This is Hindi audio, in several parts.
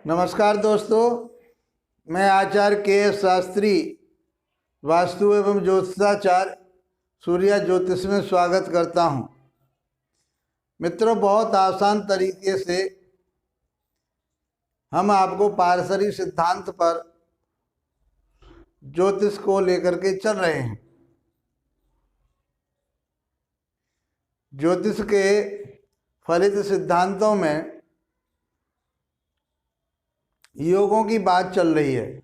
नमस्कार दोस्तों, मैं आचार्य के शास्त्री वास्तु एवं ज्योतिषाचार्य सूर्या ज्योतिष में स्वागत करता हूं। मित्रों, बहुत आसान तरीके से हम आपको पारसरी सिद्धांत पर ज्योतिष को लेकर के चल रहे हैं। ज्योतिष के फलित सिद्धांतों में योगों की बात चल रही है।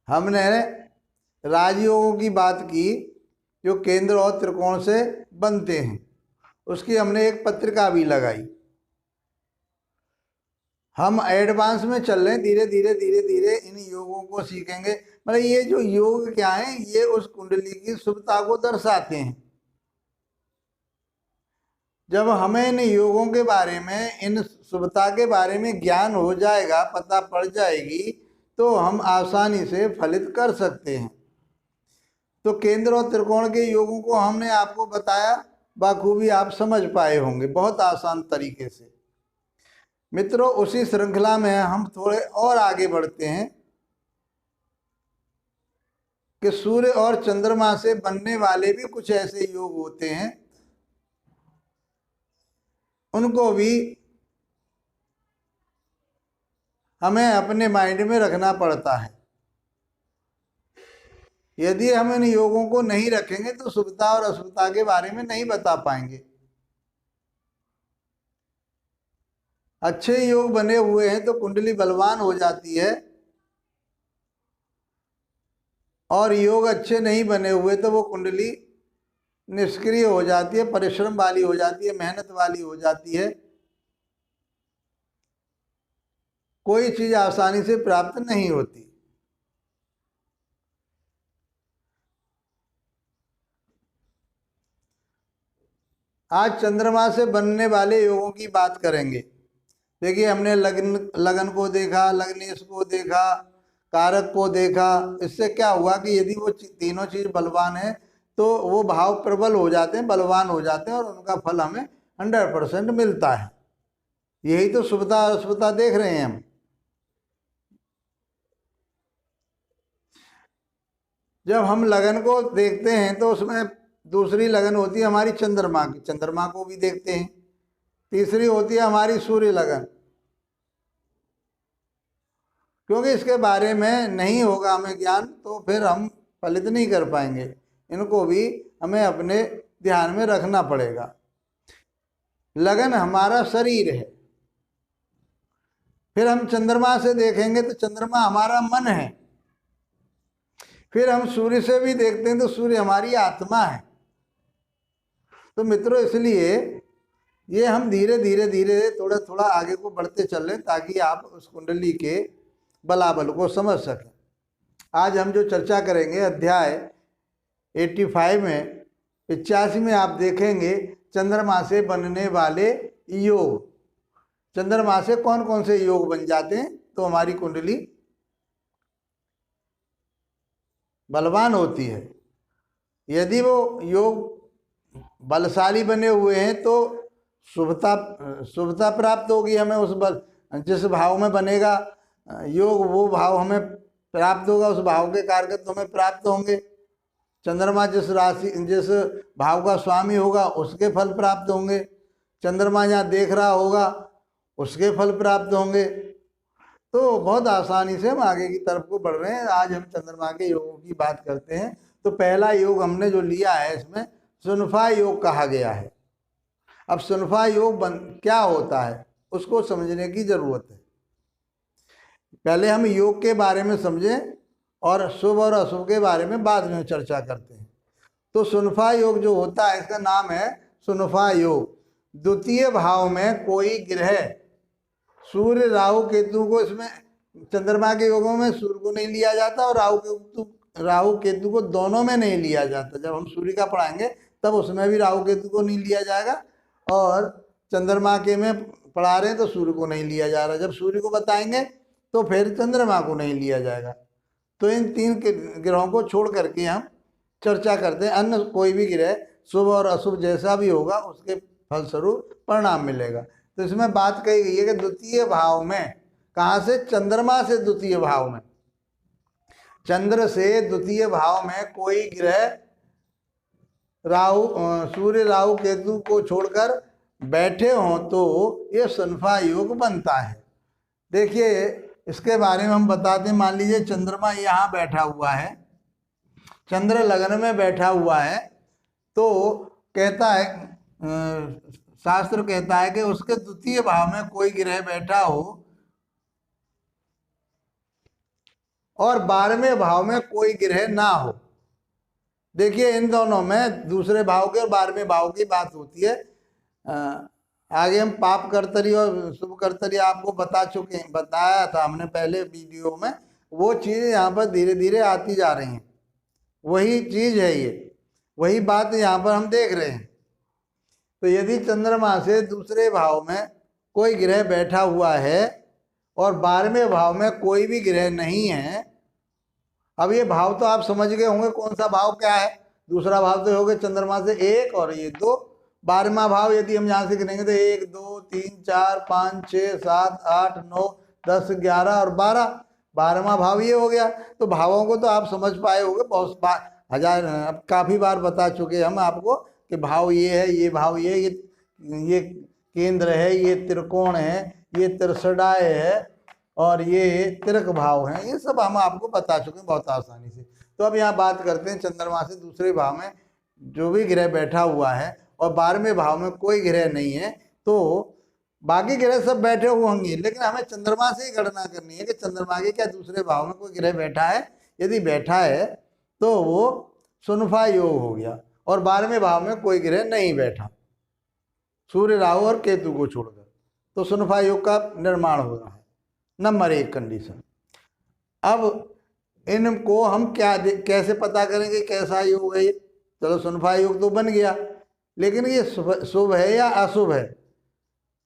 हमने राजयोगों की बात की जो केंद्र और त्रिकोण से बनते हैं, उसकी हमने एक पत्रिका भी लगाई। हम एडवांस में चल रहे हैं, धीरे धीरे इन योगों को सीखेंगे। मतलब ये जो योग क्या है, ये उस कुंडली की शुभता को दर्शाते हैं। जब हमें इन योगों के बारे में, इन शुभता के बारे में ज्ञान हो जाएगा, पता पड़ जाएगी, तो हम आसानी से फलित कर सकते हैं। तो केंद्र और त्रिकोण के योगों को हमने आपको बताया, बाखूबी आप समझ पाए होंगे बहुत आसान तरीके से। मित्रों, उसी श्रृंखला में हम थोड़े और आगे बढ़ते हैं कि सूर्य और चंद्रमा से बनने वाले भी कुछ ऐसे योग होते हैं, उनको भी हमें अपने माइंड में रखना पड़ता है। यदि हम इन योगों को नहीं रखेंगे तो शुभता और अशुभता के बारे में नहीं बता पाएंगे। अच्छे योग बने हुए हैं तो कुंडली बलवान हो जाती है, और योग अच्छे नहीं बने हुए तो वो कुंडली निष्क्रिय हो जाती है, परिश्रम वाली हो जाती है, मेहनत वाली हो जाती है। कोई चीज आसानी से प्राप्त नहीं होती। आज चंद्रमा से बनने वाले योगों की बात करेंगे। देखिए, हमने लगन को देखा, लग्नेश को देखा, कारक को देखा। इससे क्या हुआ कि यदि वो तीनों चीज बलवान है तो वो भाव प्रबल हो जाते हैं, बलवान हो जाते हैं, और उनका फल हमें 100% मिलता है। यही तो शुभता और अशुभता देख रहे हैं हम। जब हम लगन को देखते हैं तो उसमें दूसरी लगन होती है हमारी चंद्रमा की, चंद्रमा को भी देखते हैं। तीसरी होती है हमारी सूर्य लगन। क्योंकि इसके बारे में नहीं होगा हमें ज्ञान तो फिर हम फलित नहीं कर पाएंगे। इनको भी हमें अपने ध्यान में रखना पड़ेगा। लगन हमारा शरीर है। फिर हम चंद्रमा से देखेंगे तो चंद्रमा हमारा मन है। फिर हम सूर्य से भी देखते हैं तो सूर्य हमारी आत्मा है। तो मित्रों, इसलिए ये हम धीरे धीरे थोड़ा थोड़ा आगे को बढ़ते चल रहे हैं ताकि आप उस कुंडली के बलाबल को समझ सकें। आज हम जो चर्चा करेंगे अध्याय 85 में 85 में आप देखेंगे चंद्रमा से बनने वाले योग। चंद्रमा से कौन कौन से योग बन जाते हैं तो हमारी कुंडली बलवान होती है। यदि वो योग बलशाली बने हुए हैं तो शुभता प्राप्त होगी हमें। उस बल जिस भाव में बनेगा योग, वो भाव हमें प्राप्त होगा, उस भाव के कारक हमें प्राप्त होंगे। चंद्रमा जिस राशि, जिस भाव का स्वामी होगा उसके फल प्राप्त होंगे। चंद्रमा जहाँ देख रहा होगा उसके फल प्राप्त होंगे। तो बहुत आसानी से हम आगे की तरफ को बढ़ रहे हैं। आज हम चंद्रमा के योगों की बात करते हैं। तो पहला योग हमने जो लिया है, इसमें सुनफा योग कहा गया है। अब सुनफा योग क्या होता है उसको समझने की जरूरत है। पहले हम योग के बारे में समझें और शुभ और अशुभ के बारे में बाद में चर्चा करते हैं। तो सुनफा योग जो होता है, इसका नाम है सुनफा योग। द्वितीय भाव में कोई ग्रह, सूर्य राहु केतु को, इसमें चंद्रमा के योगों में सूर्य को नहीं लिया जाता और राहु केतु को दोनों में नहीं लिया जाता। जब हम सूर्य का पढ़ाएंगे तब उसमें भी राहु केतु को नहीं लिया जाएगा, और चंद्रमा के में पढ़ा रहे हैं तो सूर्य को नहीं लिया जा रहा। जब सूर्य को बताएंगे तो फिर चंद्रमा को नहीं लिया जाएगा। तो इन तीन ग्रहों को छोड़ करके हम चर्चा करते हैं। अन्य कोई भी ग्रह शुभ और अशुभ जैसा भी होगा उसके फलस्वरूप परिणाम मिलेगा। तो इसमें बात कही गई है कि द्वितीय भाव में कहाँ से? चंद्रमा से द्वितीय भाव में। चंद्र से द्वितीय भाव में कोई ग्रह राहु, सूर्य राहु केतु को छोड़कर बैठे हों तो ये सुनफा योग बनता है। देखिए इसके बारे में हम बताते हैं। मान लीजिए चंद्रमा यहाँ बैठा हुआ है, चंद्र लग्न में बैठा हुआ है, तो कहता है शास्त्र कहता है कि उसके द्वितीय भाव में कोई ग्रह बैठा हो और 12वें भाव में कोई ग्रह ना हो। देखिए इन दोनों में दूसरे भाव के और 12वें भाव की बात होती है। आगे हम पाप कर्तरी और शुभ कर्तरी आपको बताया था हमने पहले वीडियो में। वो चीज़ यहाँ पर धीरे धीरे आती जा रही हैं, वही चीज़ है ये, वही बात यहाँ पर हम देख रहे हैं। तो यदि चंद्रमा से दूसरे भाव में कोई ग्रह बैठा हुआ है और 12वें भाव में कोई भी ग्रह नहीं है, अब ये भाव तो आप समझ गए होंगे कौन सा भाव क्या है। दूसरा भाव तो हो गया चंद्रमा से 1 और ये 2। 12वां भाव यदि हम यहाँ से गिनेंगे तो 1 2 3 4 5 6 7 8 9 10 11 और 12। 12वां भाव ये हो गया। तो भावों को तो आप समझ पाए होंगे, बहुत हजार अब काफ़ी बार बता चुके हम आपको कि भाव ये है, ये भाव ये केंद्र है, ये त्रिकोण है, ये त्रिषडाय है और ये तिरक भाव है। ये सब हम आपको बता चुके हैं बहुत आसानी से। तो अब यहाँ बात करते हैं चंद्रमा से दूसरे भाव में जो भी ग्रह बैठा हुआ है और 12वें भाव में कोई ग्रह नहीं है, तो बाकी ग्रह सब बैठे हुए होंगे, लेकिन हमें चंद्रमा से ही गणना करनी है कि चंद्रमा के क्या दूसरे भाव में कोई ग्रह बैठा है। यदि बैठा है तो वो सुनफा योग हो गया और 12वें भाव में कोई ग्रह नहीं बैठा, सूर्य राहु और केतु को छोड़कर, तो सुनफा योग का निर्माण हो रहा है। Number 1 condition. अब इनको हम कैसे पता करेंगे कैसा योग है ये? चलो सुनफा योग तो बन गया, लेकिन ये शुभ है या अशुभ है?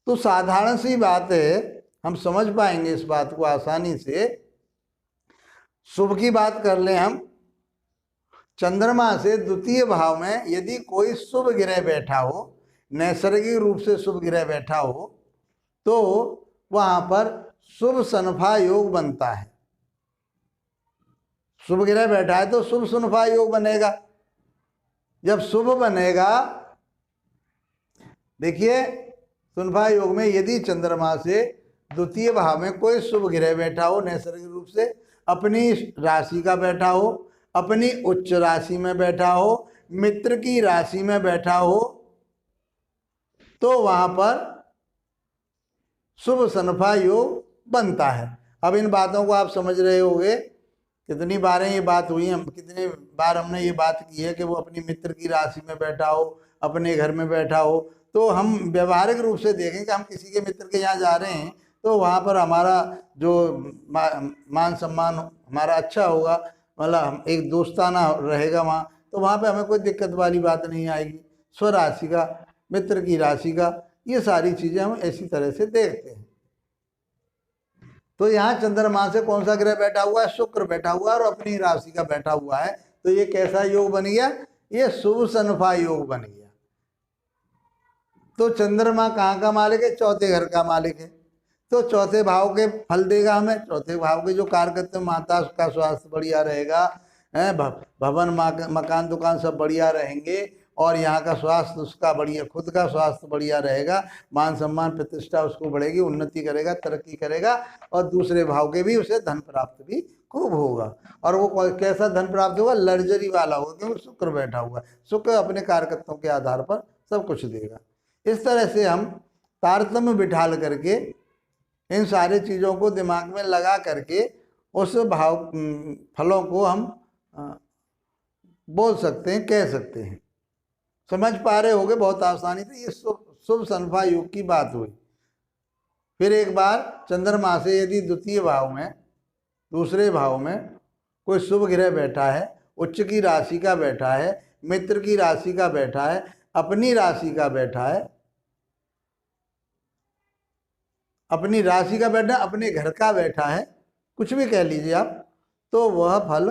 तो साधारण सी बात है, हम समझ पाएंगे इस बात को आसानी से। शुभ की बात कर लें हम। चंद्रमा से द्वितीय भाव में यदि कोई शुभ ग्रह बैठा हो, नैसर्गिक रूप से शुभ ग्रह बैठा हो, तो वहां पर शुभ सनफा योग बनता है। शुभ ग्रह बैठा है तो शुभ सुनफा योग बनेगा। जब शुभ बनेगा, देखिए सुनफा योग में यदि चंद्रमा से द्वितीय भाव में कोई शुभ ग्रह बैठा हो, नैसर्गिक रूप से अपनी राशि का बैठा हो, अपनी उच्च राशि में बैठा हो, मित्र की राशि में बैठा हो, तो वहां पर शुभ सनफा योग बनता है। अब इन बातों को आप समझ रहे होंगे। कितनी बार ये बात हुई, हम कितनी बार हमने ये बात की है कि वो अपनी मित्र की राशि में बैठा हो, अपने घर में बैठा हो। तो हम व्यवहारिक रूप से देखें कि हम किसी के मित्र के यहाँ जा रहे हैं तो वहाँ पर हमारा जो मान सम्मान हमारा अच्छा होगा, मतलब एक दोस्ताना रहेगा वहाँ, तो वहाँ पे हमें कोई दिक्कत वाली बात नहीं आएगी। स्वराशि का, मित्र की राशि का, ये सारी चीज़ें हम ऐसी तरह से देखते हैं। तो यहाँ चंद्रमा से कौन सा ग्रह बैठा हुआ है? शुक्र बैठा हुआ है और अपनी राशि का बैठा हुआ है। तो ये कैसा योग बन गया? ये शुभ सनफा योग बन गया। तो चंद्रमा कहाँ का मालिक है? चौथे घर का मालिक है। तो चौथे भाव के फल देगा हमें। चौथे भाव के जो कार्य करते हैं, माता का स्वास्थ्य बढ़िया रहेगा, भवन मकान दुकान सब बढ़िया रहेंगे और यहाँ का स्वास्थ्य उसका बढ़िया, खुद का स्वास्थ्य बढ़िया रहेगा, मान सम्मान प्रतिष्ठा उसको बढ़ेगी, उन्नति करेगा, तरक्की करेगा और दूसरे भाव के भी उसे धन प्राप्त भी खूब होगा। और वो कैसा धन प्राप्त होगा? लग्जरी वाला होगा, क्योंकि शुक्र बैठा हुआ है। शुक्र अपने कार्यकर्ताओं के आधार पर सब कुछ देगा। इस तरह से हम तारतम्य बिठाल करके इन सारी चीज़ों को दिमाग में लगा करके उस भाव फलों को हम बोल सकते हैं, कह सकते हैं। समझ पा रहे होगे बहुत आसानी से। ये शुभ सनफा योग की बात हुई। फिर एक बार चंद्रमा से यदि द्वितीय भाव में, दूसरे भाव में कोई शुभ ग्रह बैठा है, उच्च की राशि का बैठा है, मित्र की राशि का बैठा है, अपनी राशि का बैठा है, अपनी राशि का बैठा, अपने घर का बैठा है, कुछ भी कह लीजिए आप, तो वह फल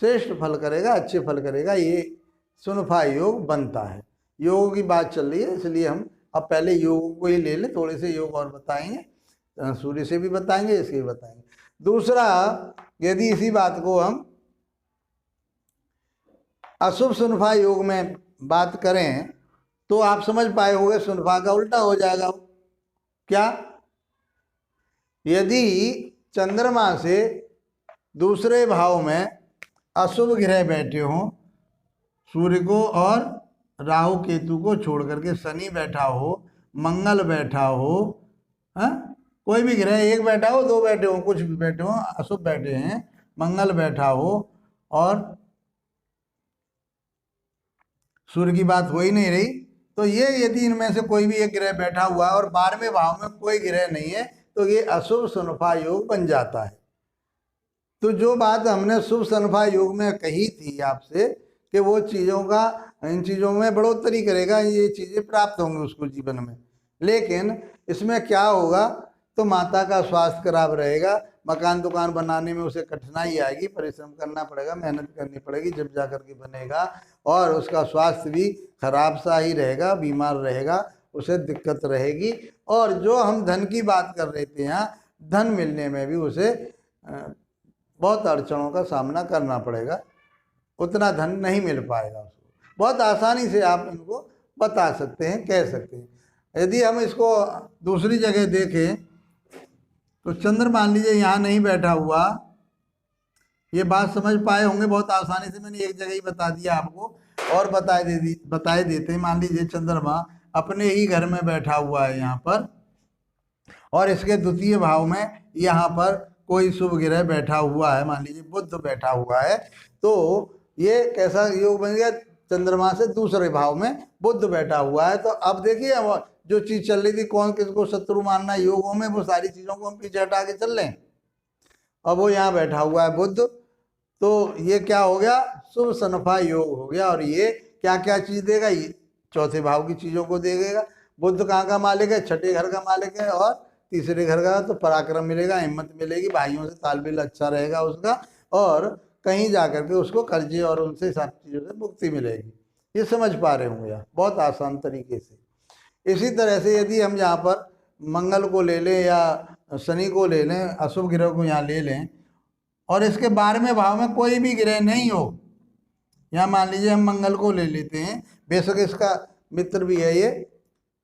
श्रेष्ठ फल करेगा, अच्छे फल करेगा। ये सुनफा योग बनता है। योग की बात चल रही है, इसलिए हम अब पहले योग को ही ले लें, थोड़े से योग और बताएंगे। सूर्य से भी बताएंगे, इसके भी बताएंगे। दूसरा, यदि इसी बात को हम अशुभ सुनफा योग में बात करें तो आप समझ पाए होंगे सुनफा का उल्टा हो जाएगा। क्या? यदि चंद्रमा से दूसरे भाव में अशुभ ग्रह बैठे हों, सूर्य को और राहु केतु को छोड़ करके शनि बैठा हो, मंगल बैठा हो, कोई भी ग्रह एक बैठा हो, दो बैठे हो, कुछ भी बैठे हो, अशुभ बैठे हैं, मंगल बैठा हो और सूर्य की बात हो ही नहीं रही, तो ये यदि इनमें से कोई भी एक ग्रह बैठा हुआ है और 12वें भाव में कोई ग्रह नहीं है तो ये अशुभ सुनफा योग बन जाता है। तो जो बात हमने शुभ सुनफा योग में कही थी आपसे कि वो चीज़ों का, इन चीज़ों में बढ़ोतरी करेगा, ये चीज़ें प्राप्त होंगी उसको जीवन में, लेकिन इसमें क्या होगा तो माता का स्वास्थ्य खराब रहेगा, मकान दुकान बनाने में उसे कठिनाई आएगी, परिश्रम करना पड़ेगा, मेहनत करनी पड़ेगी, जब जा कर के बनेगा, और उसका स्वास्थ्य भी खराब सा ही रहेगा, बीमार रहेगा, उसे दिक्कत रहेगी। और जो हम धन की बात कर रहे थे यहाँ, धन मिलने में भी उसे बहुत अड़चनों का सामना करना पड़ेगा, उतना धन नहीं मिल पाएगा उसको। बहुत आसानी से आप इनको बता सकते हैं, कह सकते हैं। यदि हम इसको दूसरी जगह देखें तो चंद्र मान लीजिए यहाँ नहीं बैठा हुआ, ये बात समझ पाए होंगे बहुत आसानी से, मैंने एक जगह ही बता दिया आपको, और बताए देते हैं। मान लीजिए चंद्रमा अपने ही घर में बैठा हुआ है यहाँ पर, और इसके द्वितीय भाव में यहाँ पर कोई शुभ ग्रह बैठा हुआ है, मान लीजिए बुध बैठा हुआ है, तो ये कैसा योग बन गया? चंद्रमा से दूसरे भाव में बुध बैठा हुआ है। तो अब देखिए जो चीज चल रही थी कौन किसको शत्रु मानना योगों में, वो सारी चीजों को हम पीछे हटा के चल लें। अब वो यहाँ बैठा हुआ है बुध, तो ये क्या हो गया? शुभ सनफा योग हो गया। और ये क्या क्या चीज देगा? ये चौथे भाव की चीजों को देगा। बुध कहाँ का मालिक है? छठे घर का मालिक है, और तीसरे घर का, तो पराक्रम मिलेगा, हिम्मत मिलेगी, भाइयों से तालमेल अच्छा रहेगा उसका, और कहीं जाकर के उसको कर्जे और उनसे सब चीज़ों से मुक्ति मिलेगी। ये समझ पा रहे होंगे आप बहुत आसान तरीके से। इसी तरह से यदि हम यहाँ पर मंगल को ले लें या शनि को ले लें, अशुभ ग्रह को यहाँ ले लें, और इसके 12वें भाव में कोई भी ग्रह नहीं हो, यहाँ मान लीजिए हम मंगल को ले लेते हैं, बेशक इसका मित्र भी है ये,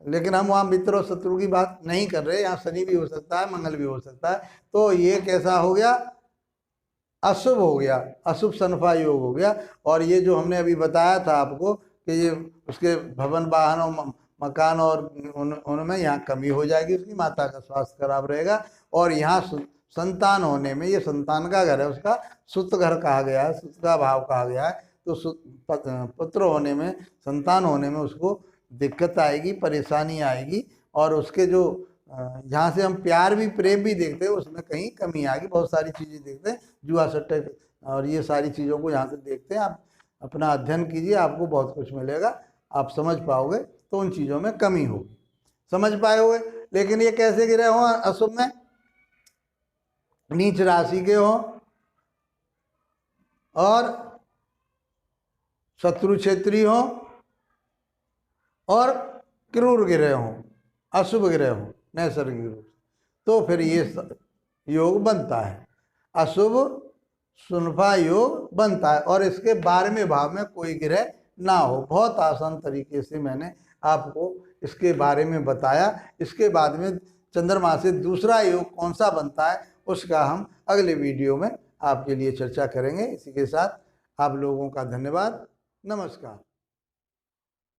लेकिन हम वहाँ मित्र और शत्रु की बात नहीं कर रहे, यहाँ शनि भी हो सकता है, मंगल भी हो सकता है। तो ये कैसा हो गया? अशुभ हो गया, अशुभ सनफा योग हो गया। और ये जो हमने अभी बताया था आपको कि ये उसके भवन वाहन और मकान और उनमें यहाँ कमी हो जाएगी, उसकी माता का स्वास्थ्य खराब रहेगा, और यहाँ संतान होने में, ये संतान का घर है, उसका सुत घर कहा गया है, सुत का भाव कहा गया है, तो पुत्र होने में, संतान होने में उसको दिक्कत आएगी, परेशानी आएगी, और उसके जो यहाँ से हम प्यार भी, प्रेम भी देखते हैं, उसमें कहीं कमी आएगी। बहुत सारी चीज़ें देखते हैं, जुआ सट्टे और ये सारी चीज़ों को यहाँ से देखते हैं। आप अपना अध्ययन कीजिए, आपको बहुत कुछ मिलेगा, आप समझ पाओगे, तो उन चीज़ों में कमी होगी, समझ पाए होगे। लेकिन ये कैसे गिरे हों? अशुभ में नीच राशि के हों और शत्रु क्षेत्री हों और क्रूर ग्रह हों, अशुभ ग्रह हों नैसर्गिक रूप से, तो फिर ये योग बनता है, अशुभ सुनफा योग बनता है, और इसके 12वें भाव में कोई ग्रह ना हो। बहुत आसान तरीके से मैंने आपको इसके बारे में बताया। इसके बाद में चंद्रमा से दूसरा योग कौन सा बनता है उसका हम अगले वीडियो में आपके लिए चर्चा करेंगे। इसी के साथ आप लोगों का धन्यवाद, नमस्कार।